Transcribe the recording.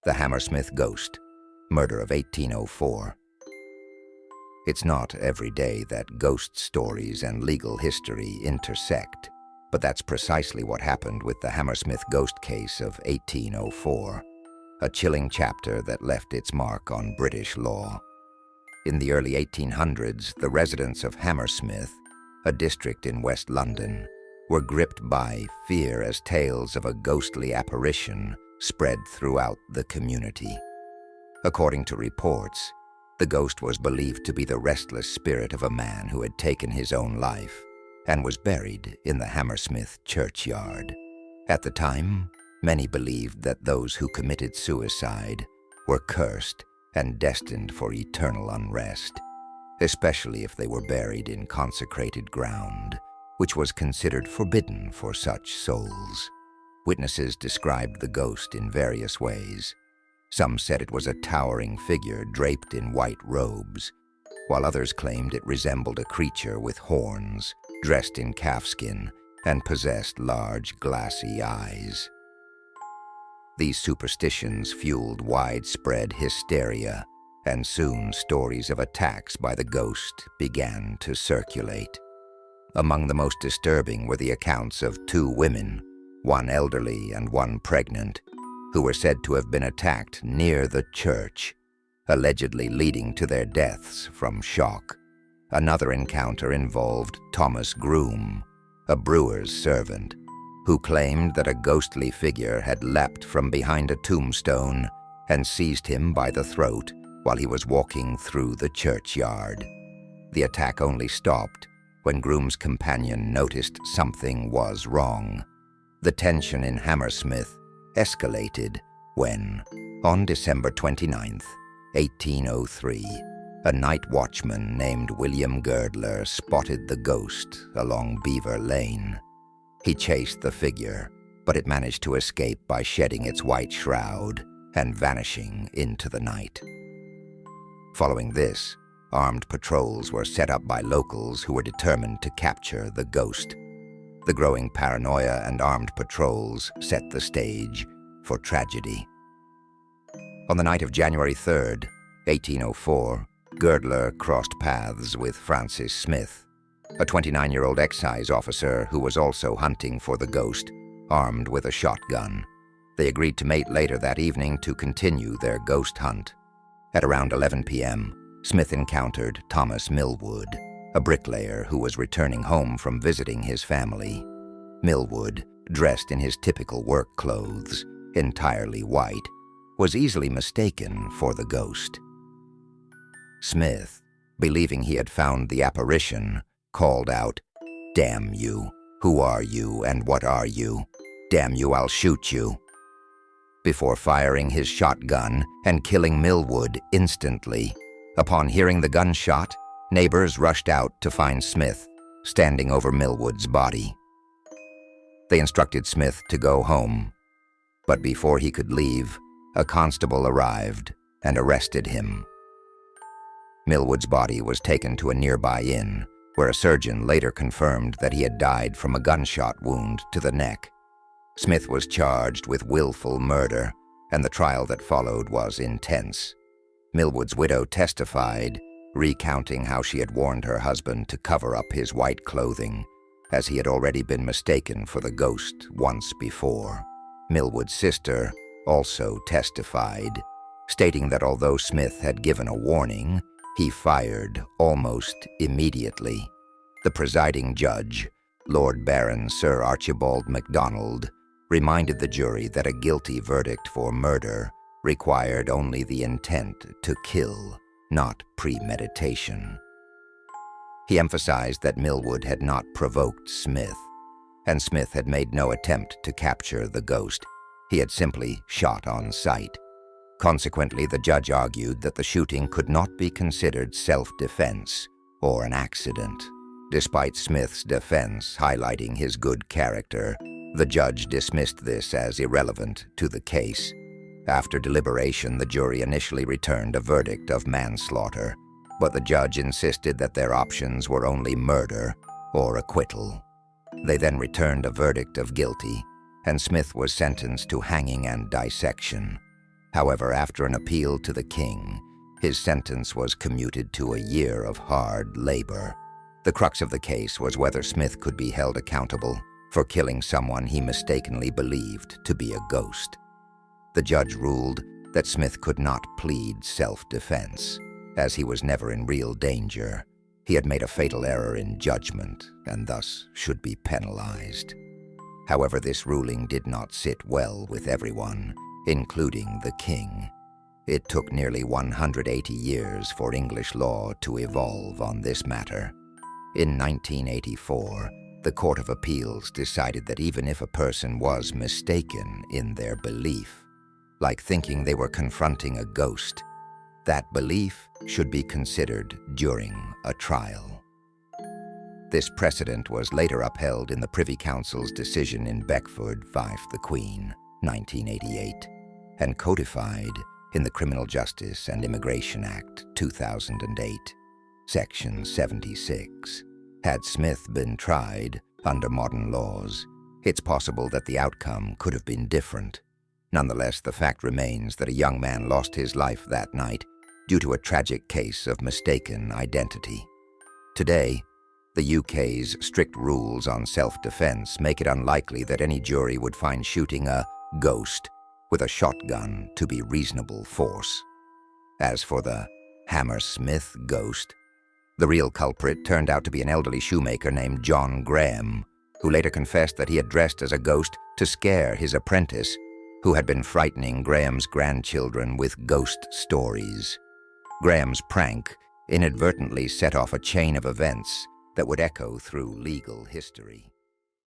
The Hammersmith Ghost, Murder of 1804. It's not every day that ghost stories and legal history intersect, but that's precisely what happened with the Hammersmith ghost case of 1804, a chilling chapter that left its mark on British law. In the early 1800s, the residents of Hammersmith, a district in West London, were gripped by fear as tales of a ghostly apparition spread throughout the community. According to reports, the ghost was believed to be the restless spirit of a man who had taken his own life and was buried in the Hammersmith churchyard. At the time, many believed that those who committed suicide were cursed and destined for eternal unrest, especially if they were buried in consecrated ground, which was considered forbidden for such souls. Witnesses described the ghost in various ways. Some said it was a towering figure draped in white robes, while others claimed it resembled a creature with horns, dressed in calfskin, and possessed large glassy eyes. These superstitions fueled widespread hysteria, and soon stories of attacks by the ghost began to circulate. Among the most disturbing were the accounts of two women, one elderly and one pregnant, who were said to have been attacked near the church, allegedly leading to their deaths from shock. Another encounter involved Thomas Groom, a brewer's servant, who claimed that a ghostly figure had leapt from behind a tombstone and seized him by the throat while he was walking through the churchyard. The attack only stopped when Groom's companion noticed something was wrong. The tension in Hammersmith escalated when, on December 29, 1803, a night watchman named William Girdler spotted the ghost along Beaver Lane. He chased the figure, but it managed to escape by shedding its white shroud and vanishing into the night. Following this, armed patrols were set up by locals who were determined to capture the ghost. The growing paranoia and armed patrols set the stage for tragedy. On the night of January 3rd, 1804, Girdler crossed paths with Francis Smith, a 29-year-old excise officer who was also hunting for the ghost, armed with a shotgun. They agreed to mate later that evening to continue their ghost hunt. At around 11 p.m., Smith encountered Thomas Millwood, a bricklayer who was returning home from visiting his family. Millwood, dressed in his typical work clothes, entirely white, was easily mistaken for the ghost. Smith, believing he had found the apparition, called out, "Damn you! Who are you and what are you? Damn you, I'll shoot you!" Before firing his shotgun and killing Millwood instantly. Upon hearing the gunshot, neighbors rushed out to find Smith, standing over Millwood's body. They instructed Smith to go home, but before he could leave, a constable arrived and arrested him. Millwood's body was taken to a nearby inn, where a surgeon later confirmed that he had died from a gunshot wound to the neck. Smith was charged with willful murder, and the trial that followed was intense. Millwood's widow testified, recounting how she had warned her husband to cover up his white clothing, as he had already been mistaken for the ghost once before. Millwood's sister also testified, stating that although Smith had given a warning, he fired almost immediately. The presiding judge, Lord Baron Sir Archibald MacDonald, reminded the jury that a guilty verdict for murder required only the intent to kill, not premeditation. He emphasized that Millwood had not provoked Smith, and Smith had made no attempt to capture the ghost. He had simply shot on sight. Consequently, the judge argued that the shooting could not be considered self-defense or an accident. Despite Smith's defense highlighting his good character, the judge dismissed this as irrelevant to the case. After deliberation, the jury initially returned a verdict of manslaughter, but the judge insisted that their options were only murder or acquittal. They then returned a verdict of guilty, and Smith was sentenced to hanging and dissection. However, after an appeal to the king, his sentence was commuted to a year of hard labor. The crux of the case was whether Smith could be held accountable for killing someone he mistakenly believed to be a ghost. The judge ruled that Smith could not plead self-defense, as he was never in real danger. He had made a fatal error in judgment and thus should be penalized. However, this ruling did not sit well with everyone, including the king. It took nearly 180 years for English law to evolve on this matter. In 1984, the Court of Appeals decided that even if a person was mistaken in their belief, like thinking they were confronting a ghost, that belief should be considered during a trial. This precedent was later upheld in the Privy Council's decision in Beckford v. the Queen, 1988, and codified in the Criminal Justice and Immigration Act, 2008, Section 76. Had Smith been tried under modern laws, it's possible that the outcome could have been different. Nonetheless, the fact remains that a young man lost his life that night due to a tragic case of mistaken identity. Today, the UK's strict rules on self-defense make it unlikely that any jury would find shooting a ghost with a shotgun to be reasonable force. As for the Hammersmith ghost, the real culprit turned out to be an elderly shoemaker named John Graham, who later confessed that he had dressed as a ghost to scare his apprentice, who had been frightening Graham's grandchildren with ghost stories. Graham's prank inadvertently set off a chain of events that would echo through legal history.